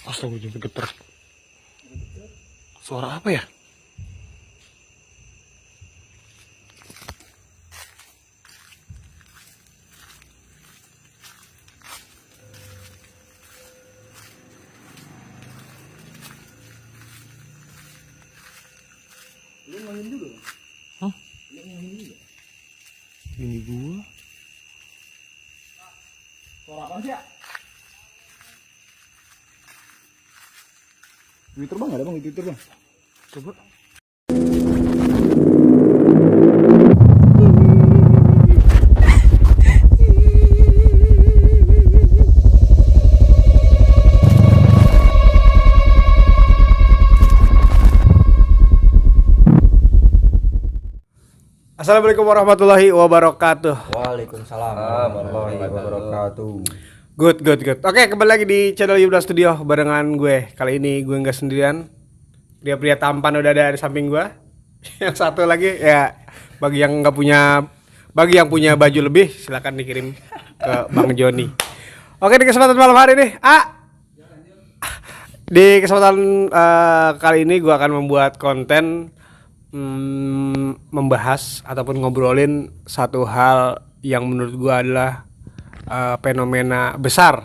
Astaga, jadi getar. Suara apa ya? Lu ngangin juga? Hah? Lu ngangin juga? Ini gua. Suara apa sih ya? Twitter bang, ada bang di Twitter bang. Coba. Assalamualaikum warahmatullahi wabarakatuh. Waalaikumsalam warahmatullahi wabarakatuh. Good. Oke, kembali lagi di channel Yubda Studio barengan gue. Kali ini gue nggak sendirian. Pria-pria tampan udah ada di samping gue. Yang satu lagi ya bagi yang yang punya baju lebih silakan dikirim ke Bang Joni. Oke, di kesempatan malam hari ini, di kesempatan kali ini gue akan membuat konten membahas ataupun ngobrolin satu hal yang menurut gue adalah fenomena besar.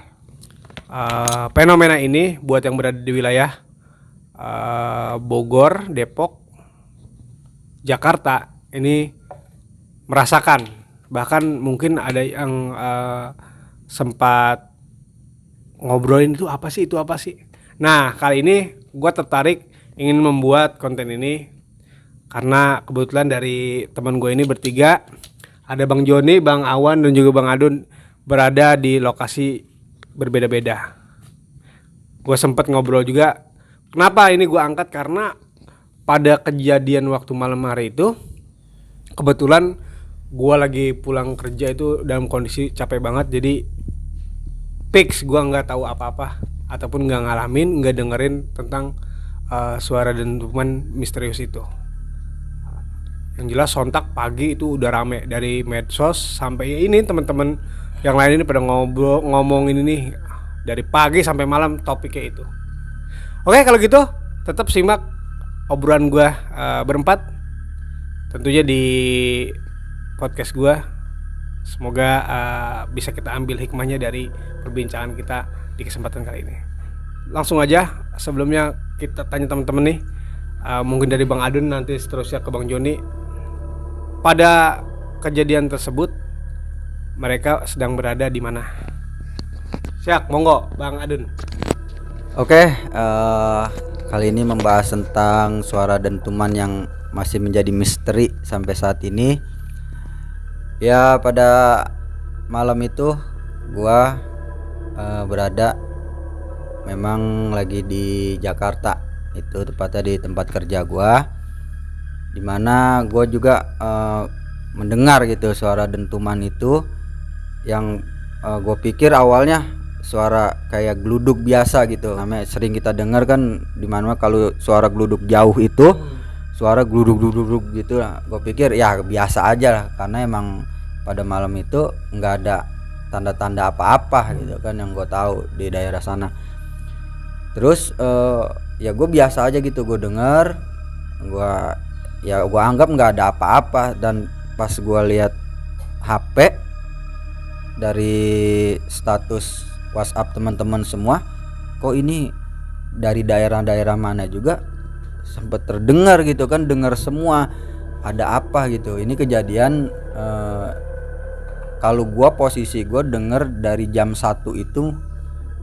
Fenomena ini buat yang berada di wilayah Bogor, Depok, Jakarta ini merasakan. Bahkan mungkin ada yang sempat ngobrolin itu apa sih. Nah, kali ini gue tertarik ingin membuat konten ini karena kebetulan dari teman gue ini bertiga, ada Bang Joni, Bang Awan, dan juga Bang Adun berada di lokasi berbeda-beda. Gue sempet ngobrol juga. Kenapa ini gue angkat? Karena pada kejadian waktu malam hari itu, kebetulan gue lagi pulang kerja itu dalam kondisi capek banget. Jadi fix gue nggak tahu apa-apa ataupun nggak ngalamin, nggak dengerin tentang suara dentuman misterius itu. Yang jelas sontak pagi itu udah rame dari medsos sampai ini teman-teman yang lain ini pada ngomongin ini dari pagi sampai malam topiknya itu. Oke, kalau gitu tetap simak obrolan gue berempat tentunya di podcast gue. Semoga bisa kita ambil hikmahnya dari perbincangan kita di kesempatan kali ini. Langsung aja sebelumnya kita tanya teman-teman nih, mungkin dari Bang Adun nanti seterusnya ke Bang Joni. Pada kejadian tersebut mereka sedang berada di mana? Siap, monggo Bang Adun. Oke, kali ini membahas tentang suara dentuman yang masih menjadi misteri sampai saat ini. Ya, pada malam itu gua berada memang lagi di Jakarta, itu tepatnya di tempat kerja gua, dimana gue juga mendengar gitu suara dentuman itu yang gue pikir awalnya suara kayak gluduk biasa gitu. Namanya sering kita dengar kan, dimana kalau suara gluduk jauh itu suara gluduk gitu. Gue pikir ya biasa aja lah, karena emang pada malam itu nggak ada tanda-tanda apa-apa gitu kan yang gue tahu di daerah sana. Terus ya gue biasa aja gitu, gue dengar, gue anggap nggak ada apa-apa. Dan pas gue lihat HP dari status WhatsApp teman-teman semua, kok ini dari daerah-daerah mana juga sempet terdengar gitu kan, dengar semua ada apa gitu. Ini kejadian kalau gue posisi gue denger dari jam 1 itu,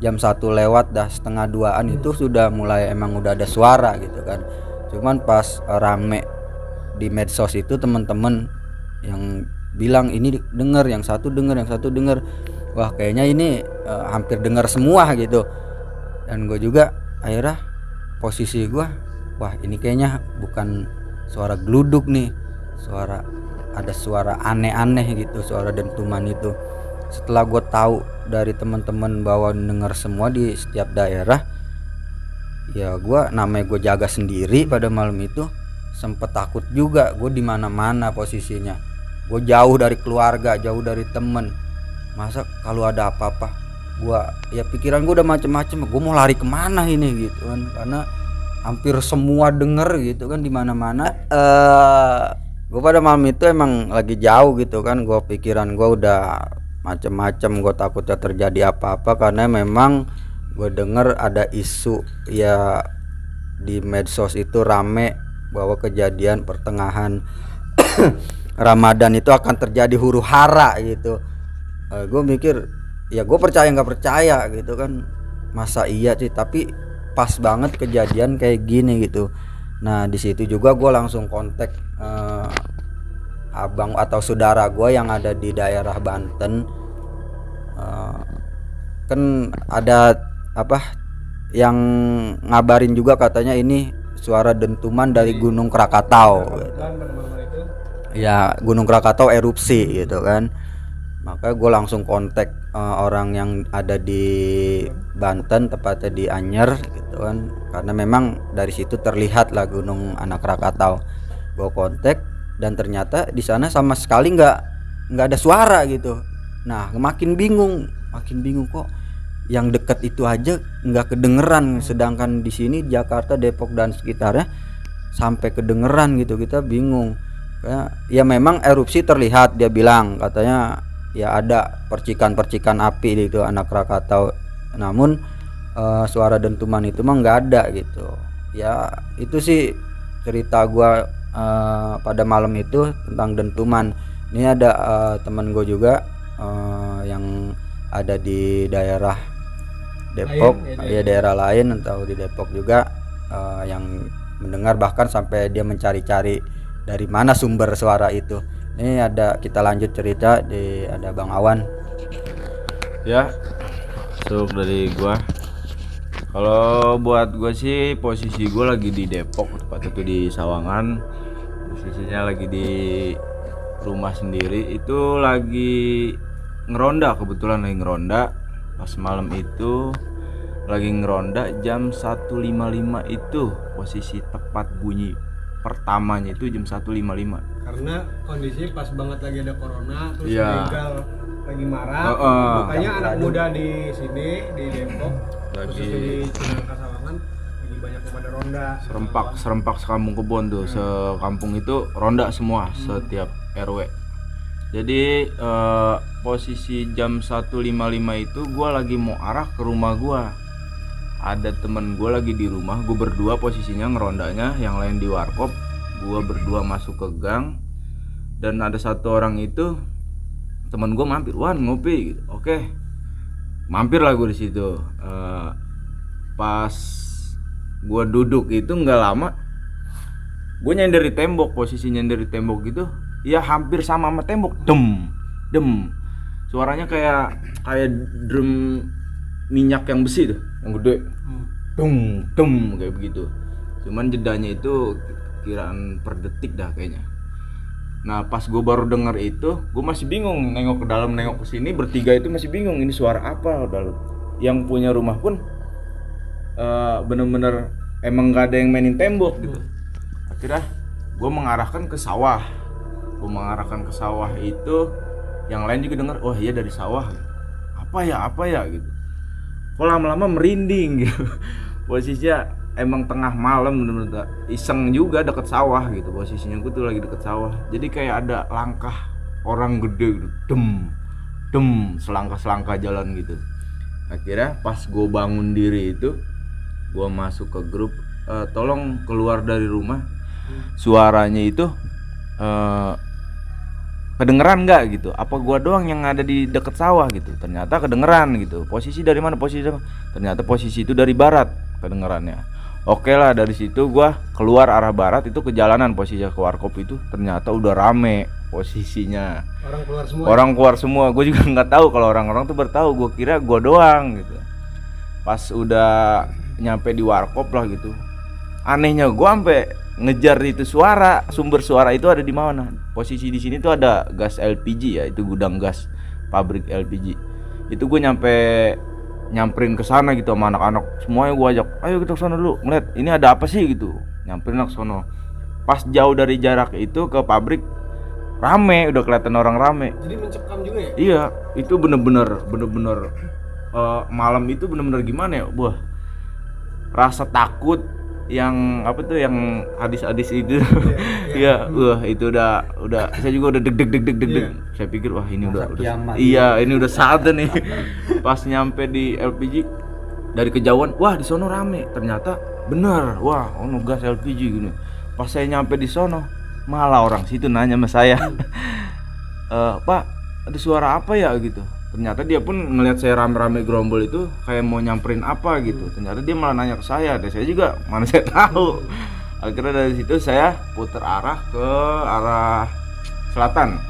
jam 1 lewat dah setengah 2an itu sudah mulai emang udah ada suara gitu kan. Cuman pas rame di medsos itu teman-teman yang bilang ini denger, yang satu denger. Wah, kayaknya ini hampir dengar semua gitu. Dan gue juga akhirnya posisi gue, wah ini kayaknya bukan suara gluduk nih, ada suara aneh-aneh gitu, suara dentuman itu. Setelah gue tahu dari teman-teman bahwa denger semua di setiap daerah, ya namanya gue jaga sendiri pada malam itu. Sempet takut juga, gue di mana-mana posisinya. Gue jauh dari keluarga, jauh dari temen. Masa kalau ada apa-apa gua ya pikiran gua udah macem-macem, gua mau lari kemana ini gitu kan, karena hampir semua denger gitu kan di mana-mana. Gua pada malam itu emang lagi jauh gitu kan, gua pikiran gua udah macem-macem, gua takutnya terjadi apa-apa karena memang gua denger ada isu ya di medsos itu rame bahwa kejadian pertengahan Ramadan itu akan terjadi huru hara gitu. Gue mikir ya gue percaya nggak percaya gitu kan, masa iya sih, tapi pas banget kejadian kayak gini gitu. Nah di situ juga gue langsung kontak abang atau saudara gue yang ada di daerah Banten. Kan ada apa yang ngabarin juga katanya ini suara dentuman dari Gunung Krakatau gitu. Ya Gunung Krakatau erupsi gitu kan. Maka gue langsung kontak orang yang ada di Banten, tepatnya di Anyer gitu kan, karena memang dari situ terlihat lah Gunung Anak Krakatau. Gue kontak dan ternyata di sana sama sekali nggak ada suara gitu. Nah makin bingung kok yang dekat itu aja nggak kedengeran, sedangkan di sini Jakarta, Depok dan sekitarnya sampai kedengeran gitu. Kita bingung. Ya memang erupsi terlihat, dia bilang katanya ya ada percikan-percikan api itu Anak Krakatau, namun suara dentuman itu mah nggak ada gitu. Ya itu sih cerita gua pada malam itu tentang dentuman. Ini ada teman gue juga yang ada di daerah Depok, ya daerah lain atau di Depok juga, yang mendengar, bahkan sampai dia mencari-cari dari mana sumber suara itu. Ini ada, kita lanjut cerita ada Bang Awan. Ya, masuk dari gua. Kalau buat gua sih posisi gua lagi di Depok, tepatnya itu di Sawangan. Posisinya lagi di rumah sendiri, itu lagi ngeronda, kebetulan lagi ngeronda. Pas malam itu lagi ngeronda jam 1.55 itu posisi tepat bunyi pertamanya itu jam 1.55. Karena kondisi pas banget lagi ada corona, terus Iya. legal lagi marah, makanya anak muda di sini di Depok, khususnya di Cinangka Sawangan, lagi banyak yang pada ronda. Serempak sekampung Kebon tuh, sekampung itu ronda semua setiap RW. Jadi posisi jam 1.55 itu gue lagi mau arah ke rumah gue. Ada temen gue lagi di rumah, gue berdua posisinya ngerondanya, yang lain di warkop. Gue berdua masuk ke gang, dan ada satu orang itu temen gue mampir, "Wan, ngopi." Oke, mampir lah gue di situ. Pas gue duduk itu nggak lama, gue nyender di tembok. Posisi nyender di tembok gitu ya hampir sama tembok, dem. Suaranya kayak drum minyak yang besi tuh, yang gede, dem kayak begitu. Cuman jedanya itu kiraan per detik dah kayaknya. Nah pas gue baru denger itu, gue masih bingung, nengok ke dalam, nengok ke sini, bertiga itu masih bingung ini suara apa. Udah, yang punya rumah pun bener-bener emang gak ada yang mainin tembok gitu. Akhirnya gue mengarahkan ke sawah. Itu yang lain juga denger, oh iya dari sawah. Apa ya gitu. Kok lama-lama merinding gitu. Posisinya emang tengah malam, bener-bener iseng juga deket sawah gitu. Posisinya gue tuh lagi deket sawah, jadi kayak ada langkah orang gede gitu, dem selangkah jalan gitu. Akhirnya pas gue bangun diri itu, gue masuk ke grup, tolong keluar dari rumah, suaranya itu kedengeran nggak gitu, apa gua doang yang ada di deket sawah gitu. Ternyata kedengeran gitu. Posisi dari mana? Ternyata posisi itu dari barat kedengerannya. Oke lah, dari situ gua keluar arah barat, itu ke jalanan, posisinya ke warkop itu ternyata udah rame posisinya. Orang keluar semua. Gue juga nggak tahu kalau orang-orang tuh bertahu, gue kira gua doang gitu. Pas udah nyampe di warkop lah gitu, anehnya gua sampai ngejar itu sumber suara itu ada di mana. Posisi di sini tuh ada gas LPG ya, itu gudang gas pabrik LPG. Itu gue nyamperin ke sana gitu sama anak-anak semuanya. Gue ajak, ayo kita ke sana dulu ngeliat ini ada apa sih gitu. Nyamperin ke sana. Pas jauh dari jarak itu ke pabrik, rame, udah kelihatan orang rame. Jadi mencekam juga ya? Iya, itu bener-bener malam itu bener-bener gimana ya, wah, rasa takut yang apa tuh yang hadis-hadis itu. Iya, wah itu udah saya juga udah deg. Saya pikir wah ini udah iya, ini udah saatnya nih. Pas nyampe di LPG dari kejauhan, wah di sono rame. Ternyata bener, wah gas LPG gini. Pas saya nyampe di sono, malah orang situ nanya sama saya, Pak, ada suara apa ya gitu. Ternyata dia pun ngelihat saya rame-rame gerombol itu kayak mau nyamperin apa gitu. Ternyata dia malah nanya ke saya, dan saya juga mana saya tahu. Akhirnya dari situ saya putar arah ke arah selatan.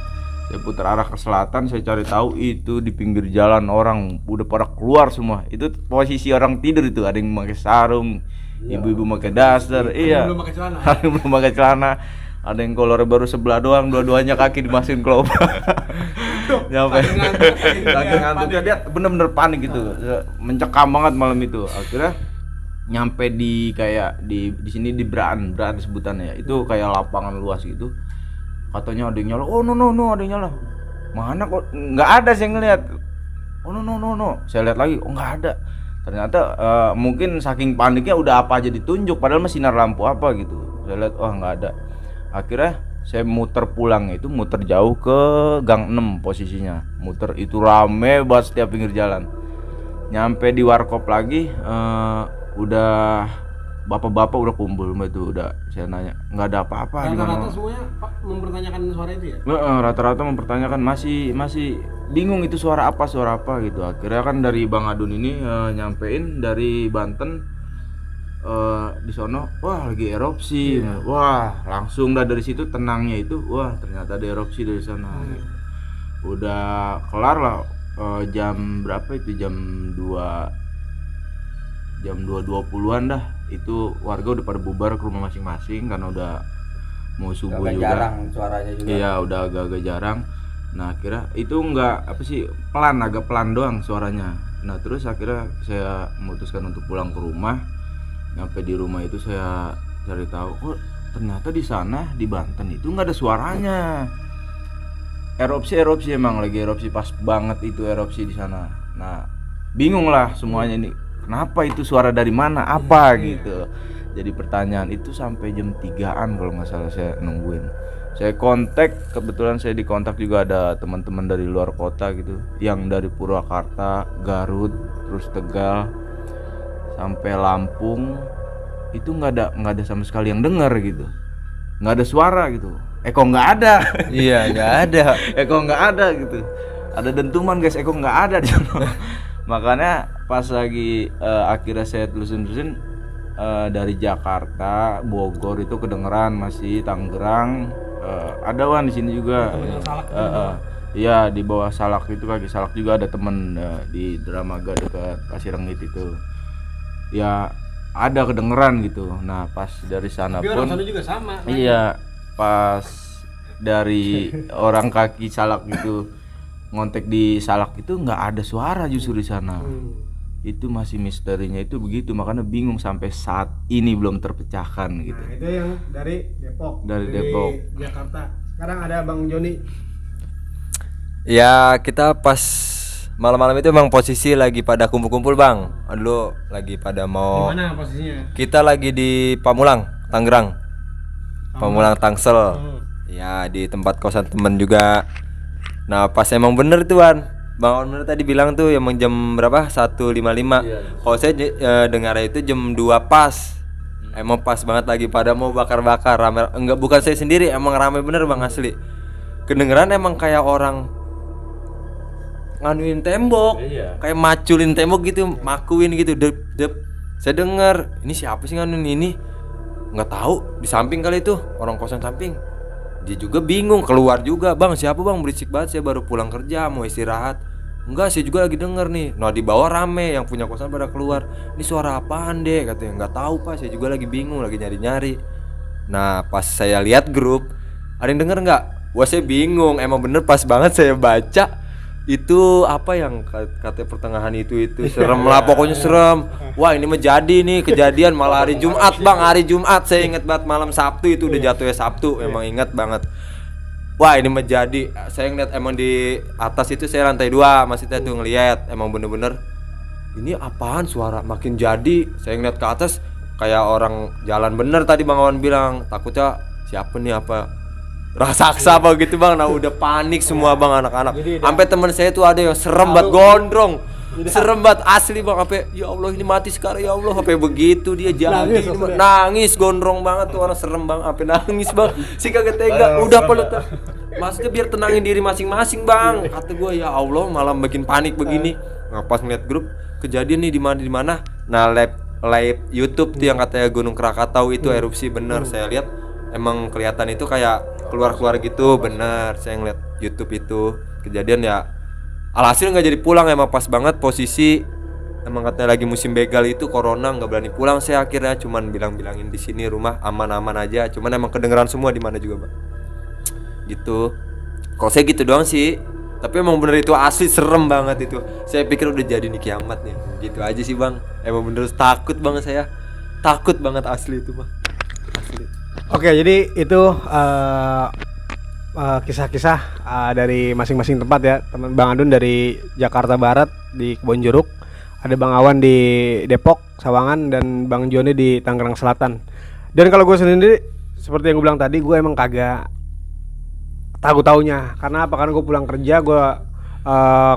Saya putar arah ke selatan, saya cari tahu itu di pinggir jalan orang udah pada keluar semua. Itu posisi orang tidur itu, ada yang pakai sarung, ibu-ibu pakai daster, iya. Ada yang belum pakai celana. Ada yang kolor baru sebelah doang, dua-duanya kaki dimasukin ke lubang. Nyampe lagi ngantuknya, dia bener-bener panik gitu, mencekam banget malam itu. Akhirnya nyampe di kayak di sini di Braan sebutannya ya, itu kayak lapangan luas gitu. Katanya ada yang nyala, oh no ada yang nyala. Mana kok nggak ada, saya ngeliat. Oh no, saya lihat lagi, oh nggak ada. Ternyata mungkin saking paniknya udah apa aja ditunjuk, padahal mah sinar lampu apa gitu. Saya lihat, oh nggak ada. Akhirnya saya muter pulang, itu muter jauh ke Gang 6 posisinya. Muter itu rame banget setiap pinggir jalan. Nyampe di warkop lagi, udah bapak-bapak udah kumpul itu, udah saya nanya, nggak ada apa-apa di mana. Rata-rata semuanya Pak mempertanyakan suara itu ya? Rata-rata mempertanyakan, masih bingung itu suara apa gitu. Akhirnya kan dari Bang Adun ini nyampein dari Banten, di sono, wah lagi erupsi, wah langsung dah dari situ tenangnya itu, wah ternyata ada erupsi dari sana. Udah kelar lah, jam berapa itu, jam 2.20-an dah, itu warga udah pada bubar ke rumah masing-masing karena udah mau subuh agak juga. Jarang suaranya juga. Iya, udah agak jarang. Nah akhirnya itu agak pelan doang suaranya. Nah terus akhirnya saya memutuskan untuk pulang ke rumah. Nyampe di rumah itu saya cari tahu, kok ternyata di sana di Banten itu nggak ada suaranya. Erupsi emang lagi erupsi, pas banget itu erupsi di sana. Nah bingung lah semuanya ini, kenapa itu suara dari mana, apa gitu. Jadi pertanyaan itu sampai jam 3-an kalau nggak salah saya nungguin. Saya kontak, kebetulan saya dikontak juga ada teman-teman dari luar kota gitu, yang dari Purwakarta, Garut, terus Tegal, sampai Lampung. Itu nggak ada sama sekali yang dengar gitu, nggak ada suara gitu. Kok nggak ada? Iya, nggak ada. Kok nggak ada gitu. Ada dentuman guys, kok nggak ada di sana. Makanya pas lagi akhirnya saya telusin dari Jakarta, Bogor itu kedengeran, masih Tangerang, ada Wan di sini juga. Iya, di bawah Salak itu, kaki Salak juga ada temen di Dramaga dekat Pasir Rengit itu. Ya ada kedengeran gitu. Nah pas dari sana tapi pun orang sana juga sama. iya, pas dari orang kaki Salak gitu ngontek di Salak itu nggak ada suara justru di sana. Itu masih misterinya itu begitu, makanya bingung sampai saat ini belum terpecahkan gitu. Nah itu yang dari Depok. Dari Depok. Jakarta. Sekarang ada Bang Joni. Ya kita pas malam-malam itu emang posisi lagi pada kumpul-kumpul Bang. Dulu lagi pada mau. Di mana posisinya? Kita lagi di Pamulang, Tangerang. Pamulang Tangsel. Ya di tempat kosan temen juga. Nah pas emang bener tuh Bang bener tadi bilang tuh emang jam berapa? 1.55. Kalau saya dengar itu jam 2 pas. Emang pas banget lagi pada mau bakar-bakar rame. Enggak, bukan saya sendiri, emang rame bener Bang, asli. Kedengeran emang kayak orang nganuin tembok, kayak maculin tembok gitu, makuin gitu, dep. Saya dengar, ini siapa sih nganuin ini? Nggak tahu, di samping kali itu, orang kosan samping. Dia juga bingung, keluar juga, Bang siapa Bang, berisik banget, saya baru pulang kerja mau istirahat. Enggak, saya juga lagi denger nih. Nah di bawah rame, yang punya kosan pada keluar. Ini suara apaan deh, katanya. Nggak tahu Pak, saya juga lagi bingung, lagi nyari-nyari. Nah pas saya lihat grup, ada yang denger nggak? Wah saya bingung, emang bener pas banget saya baca. Itu apa yang kata pertengahan itu serem lah, pokoknya serem. Wah ini menjadi nih kejadian malah hari Jumat Bang, hari Jumat saya inget banget, malam Sabtu itu udah jatuhnya Sabtu, emang inget banget. Wah ini menjadi, saya ngeliat emang di atas itu, saya lantai 2 masih tuh ngeliat, emang bener-bener ini apaan suara makin jadi. Saya ngeliat ke atas kayak orang jalan bener tadi Bang Awan bilang, takutnya siapa nih, apa raksasa apa gitu Bang. Nah udah panik semua Bang anak-anak. Sampai teman saya tuh ada yang serem banget, gondrong. Serem banget asli Bang, sampai ya Allah ini mati sekarang ya Allah, sampai begitu dia jadi nangis gondrong banget tuh orang, serem Bang, sampai nangis Bang. Si kagak tega, udah peluk. Maksudnya biar tenangin diri masing-masing Bang. Kata gue ya Allah malah bikin panik begini. Nah, pas ngeliat grup kejadian nih di mana. Nah live YouTube tuh yang katanya Gunung Krakatau itu erupsi bener. Saya lihat emang kelihatan itu kayak keluar gitu, bener. Saya ngeliat YouTube itu kejadian ya. Alhasil nggak jadi pulang, emang pas banget posisi emang katanya lagi musim begal itu, corona, nggak berani pulang. Saya akhirnya cuman bilangin di sini rumah aman-aman aja. Cuman emang kedengeran semua di mana juga Bang. Gitu. Kalau saya gitu doang sih. Tapi emang bener itu asli serem banget itu. Saya pikir udah jadi nih kiamat nih. Gitu aja sih Bang. Emang bener takut banget saya. Takut banget asli itu Bang. Asli. Oke, jadi itu kisah-kisah dari masing-masing tempat ya. Teman Bang Adun dari Jakarta Barat di Kebonjeruk, ada Bang Awan di Depok, Sawangan, dan Bang Joni di Tangerang Selatan. Dan kalau gue sendiri seperti yang gue bilang tadi, gue emang kagak tahu taunya. Karena apa? Karena gue pulang kerja, gue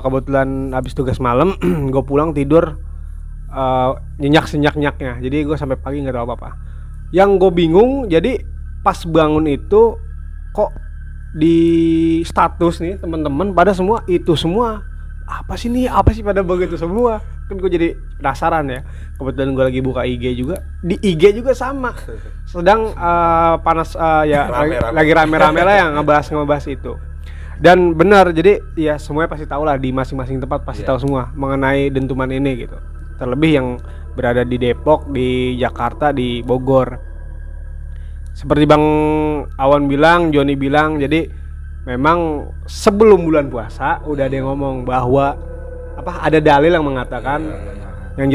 kebetulan habis tugas malam, gue pulang tidur nyenyak-senyaknya. Jadi gue sampai pagi nggak tahu apa-apa. Yang gue bingung, jadi pas bangun itu kok di status nih teman-teman pada semua itu semua apa sih pada begitu semua. Kan gue jadi penasaran ya. Kebetulan gue lagi buka IG juga, di IG juga sama sedang panas ya lagi rame-rame lah yang ngebahas itu. Dan benar, jadi ya semuanya pasti tahu lah, di masing-masing tempat pasti tahu semua mengenai dentuman ini gitu. Terlebih yang berada di Depok, di Jakarta, di Bogor. Seperti Bang Awan bilang, Joni bilang, jadi memang sebelum bulan puasa udah ada yang ngomong bahwa ada dalil yang mengatakan, yang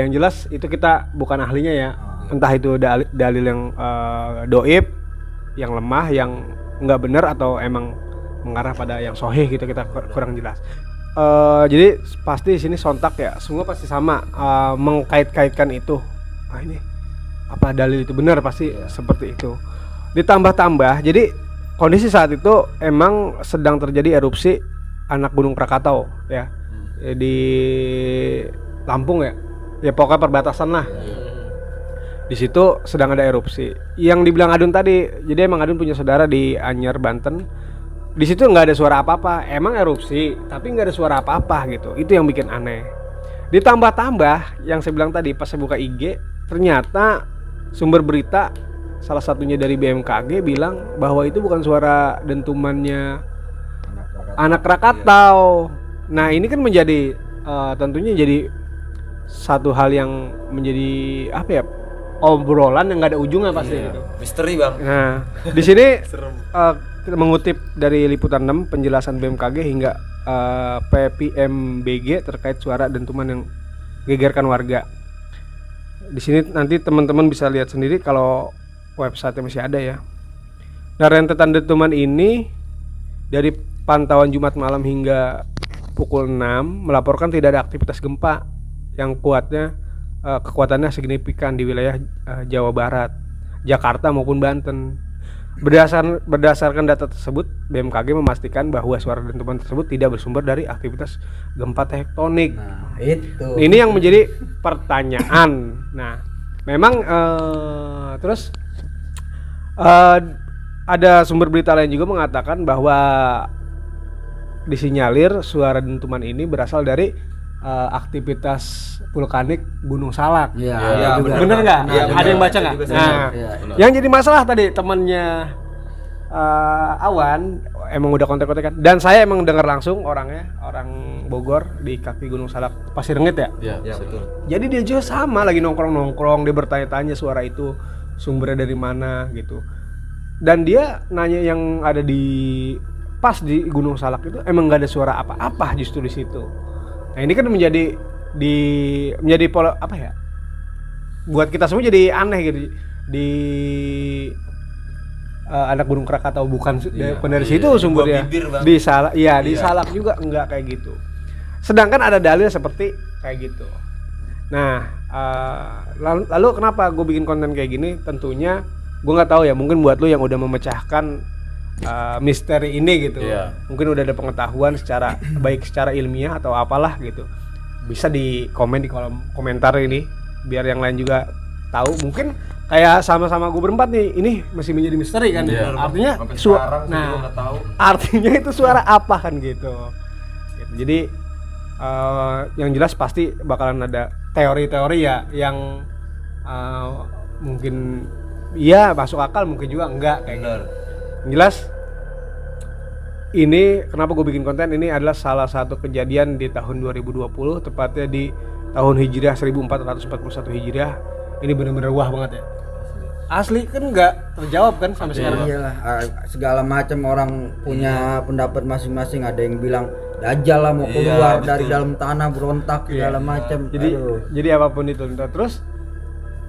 jelas itu kita bukan ahlinya ya, entah itu dalil yang doib, yang lemah, yang nggak benar, atau emang mengarah pada yang sahih gitu, kita kurang jelas. Jadi pasti di sini sontak ya, semua pasti sama mengkait-kaitkan itu. Ini apa dalil itu benar, pasti seperti itu. Ditambah-tambah, jadi kondisi saat itu emang sedang terjadi erupsi anak Gunung Krakatau ya, di Lampung ya pokoknya perbatasan lah. Di situ sedang ada erupsi. Yang dibilang Adun tadi, jadi emang Adun punya saudara di Anyer, Banten. Di situ nggak ada suara apa-apa, emang erupsi tapi nggak ada suara apa-apa gitu. Itu yang bikin aneh. Ditambah-tambah yang saya bilang tadi, pas saya buka IG, ternyata sumber berita salah satunya dari BMKG bilang bahwa itu bukan suara dentumannya anak Krakatau. Nah ini kan menjadi tentunya jadi satu hal yang menjadi obrolan yang nggak ada ujungnya pasti gitu. Misteri Bang. Nah di sini kita mengutip dari Liputan 6 penjelasan BMKG hingga PPMBG terkait suara dentuman yang gegerkan warga. Di sini nanti teman-teman bisa lihat sendiri kalau website masih ada ya. Nah rentetan dentuman ini dari pantauan Jumat malam hingga pukul 6 melaporkan tidak ada aktivitas gempa yang kekuatannya signifikan di wilayah Jawa Barat, Jakarta maupun Banten. Berdasarkan data tersebut, BMKG memastikan bahwa suara dentuman tersebut tidak bersumber dari aktivitas gempa tektonik. Nah, itu. Ini yang menjadi pertanyaan. Nah, memang terus ada sumber berita lain juga mengatakan bahwa disinyalir suara dentuman ini berasal dari aktivitas vulkanik Gunung Salak. Iya, bener nggak? Ada yang baca nggak? Nah, yang jadi masalah tadi temennya Awan emang udah kontak-kontakan, dan saya emang dengar langsung orang Bogor di kaki Gunung Salak Pasir Rengit ya. Iya betul. Jadi dia juga sama lagi nongkrong, dia bertanya-tanya suara itu sumbernya dari mana gitu. Dan dia nanya yang ada pas di Gunung Salak itu emang nggak ada suara apa-apa justru di situ. Nah ini kan menjadi pola buat kita semua jadi aneh gitu. Di anak Gunung Krakatau bukan dari situ sumbernya. Di Salak, di Salak juga enggak kayak gitu. Sedangkan ada dalil seperti kayak gitu. Nah, lalu kenapa gue bikin konten kayak gini? Tentunya gue nggak tahu ya, mungkin buat lu yang udah memecahkan misteri ini gitu, mungkin udah ada pengetahuan secara baik secara ilmiah atau apalah gitu, bisa di komen di kolom komentar ini biar yang lain juga tahu. Mungkin kayak sama-sama gue berempat nih, ini masih menjadi misteri kan, artinya artinya itu suara apa kan gitu. Jadi yang jelas pasti bakalan ada teori-teori ya yang mungkin iya masuk akal, mungkin juga enggak kayak gitu. Jelas ini kenapa gue bikin konten ini adalah salah satu kejadian di tahun 2020, tepatnya di tahun Hijriah 1441 Hijriah. Ini benar-benar wah banget ya. Asli kan nggak terjawab kan sampai sekarang. Iyalah, segala macam orang punya pendapat masing-masing. Ada yang bilang Dajjal lah mau keluar dari dalam tanah berontak segala macam. Jadi apapun itu. Terus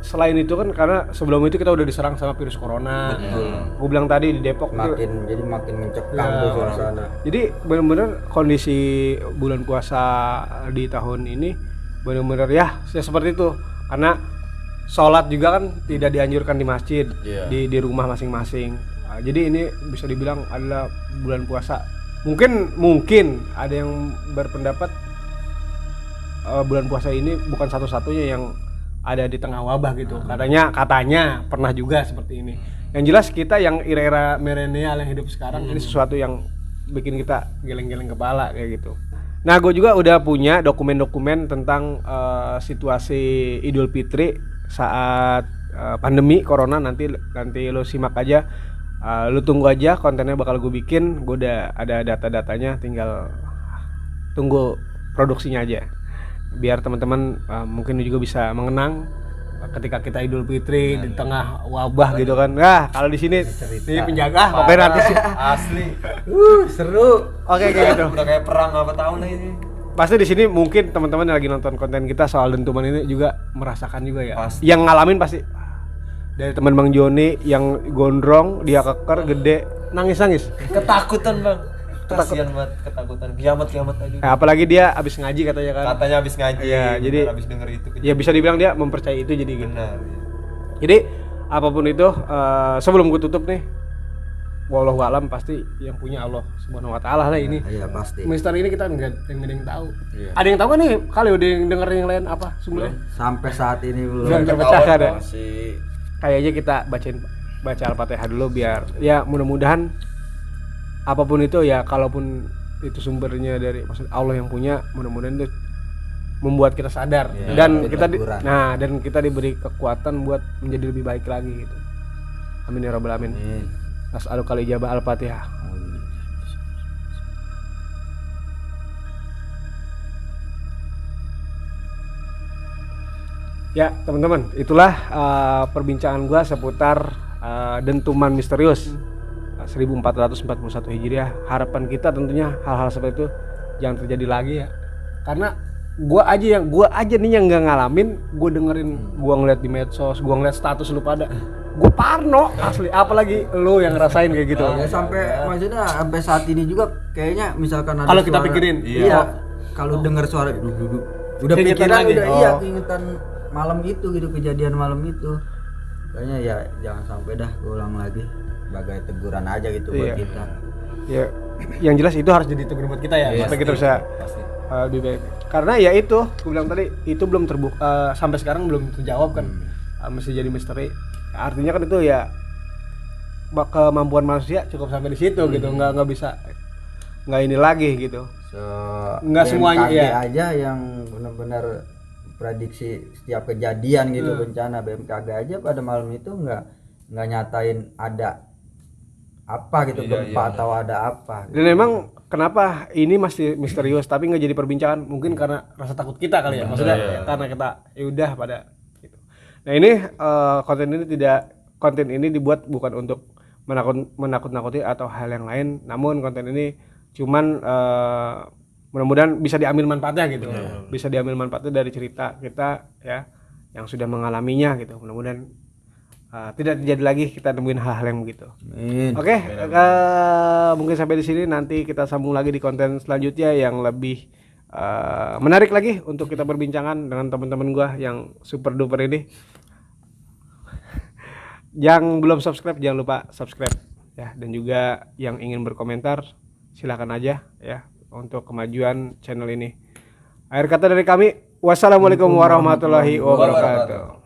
selain itu kan karena sebelum itu kita udah diserang sama virus corona. Gue bilang tadi di Depok makin mencekam tuh suasana. Jadi benar-benar kondisi bulan puasa di tahun ini benar-benar ya seperti itu. Karena sholat juga kan tidak dianjurkan di masjid, di rumah masing-masing. Jadi ini bisa dibilang adalah bulan puasa. Mungkin ada yang berpendapat bulan puasa ini bukan satu-satunya yang ada di tengah wabah gitu. Katanya pernah juga seperti ini. Yang jelas kita yang era-era milenial yang hidup sekarang ini sesuatu yang bikin kita geleng-geleng kepala kayak gitu. Nah, gue juga udah punya dokumen-dokumen tentang situasi Idul Fitri saat pandemi corona. Nanti lo simak aja, lo tunggu aja kontennya bakal gue bikin. Gue udah ada data-datanya, tinggal tunggu produksinya aja. Biar teman-teman mungkin juga bisa mengenang ketika kita Idul Fitri di tengah wabah gitu kan. Nah, kalau di sini ini penjaga pokoknya nanti sih asli. Seru. Oke kayak gitu. Udah kayak perang apa tahun ini. Pasti di sini mungkin teman-teman yang lagi nonton konten kita soal dentuman ini juga merasakan juga ya. Pasti. Yang ngalamin pasti dari teman Bang Joni yang gondrong, dia keker gede, nangis-nangis. Ketakutan, Bang. Kasihan banget, ketakutan. Kiamat aja. Apalagi dia abis ngaji katanya kan. Katanya habis ngaji. Iya, jadi habis denger itu. Ya bisa dibilang dia mempercayai itu jadi gitu. Benar. Ya. Jadi apapun itu sebelum gue tutup nih, wallahu alam pasti yang punya Allah Subhanahu wa taala lah ini. Iya pasti. Misteri ini kita nggak ada yang tahu. Iya. Ada yang tahu kan nih? Kali udah yang denger yang lain apa sumbernya? Sampai saat ini belum Terpecahkan ya. Masih Kayaknya kita baca Al-Fatihah dulu biar ya mudah-mudahan apapun itu ya, kalaupun itu sumbernya dari maksud Allah yang punya, mudah-mudahan itu membuat kita sadar dan kita diberi kekuatan buat menjadi lebih baik lagi gitu. Amin ya rabbal alamin. Nas'alukal ijabah. Al-Fatihah. Ya teman-teman, itulah perbincangan gua seputar dentuman misterius 1441 Hijriah. Harapan kita tentunya hal-hal seperti itu jangan terjadi lagi ya. Karena gua aja nih yang nggak ngalamin, gua dengerin, gua ngeliat di medsos, gua ngeliat status lu pada, gua parno asli. Apalagi lu yang ngerasain kayak gitu. Ya maksudnya sampai saat ini juga kayaknya misalkan ada kalau kita suara, pikirin, kalau dengar suara udah Keingetan pikiran lagi. udah keingetan malam itu gitu, kejadian malam itu. Kayaknya ya jangan sampai dah ulang lagi, sebagai teguran aja gitu buat kita. Ya, yang jelas itu harus jadi teguran buat kita ya, supaya kita bisa lebih baik. Karena ya itu, aku bilang tadi itu belum terbuka, sampai sekarang belum terjawab kan, masih jadi misteri. Artinya kan itu ya kemampuan manusia cukup sampai di situ gitu, nggak bisa nggak ini lagi gitu. Nggak semuanya ya. Aja yang benar-benar prediksi setiap kejadian gitu bencana, BMKG aja pada malam itu nggak nyatain ada apa gitu, gempa atau ada apa gitu. Dan memang kenapa ini masih misterius tapi nggak jadi perbincangan, mungkin karena rasa takut kita kali ya, maksudnya karena kita ya udah pada gitu. Nah ini konten ini dibuat bukan untuk menakut-nakuti atau hal yang lain, namun konten ini cuman mudah-mudahan bisa diambil manfaatnya gitu. Bisa diambil manfaatnya dari cerita kita ya yang sudah mengalaminya gitu. Mudah-mudahan tidak terjadi lagi kita nemuin hal-hal yang begitu. Oke, mungkin sampai di sini, nanti kita sambung lagi di konten selanjutnya yang lebih menarik lagi untuk kita perbincangan dengan teman-teman gua yang super duper ini. Yang belum subscribe jangan lupa subscribe ya, dan juga yang ingin berkomentar silakan aja ya untuk kemajuan channel ini. Akhir kata dari kami, wassalamualaikum warahmatullahi wabarakatuh.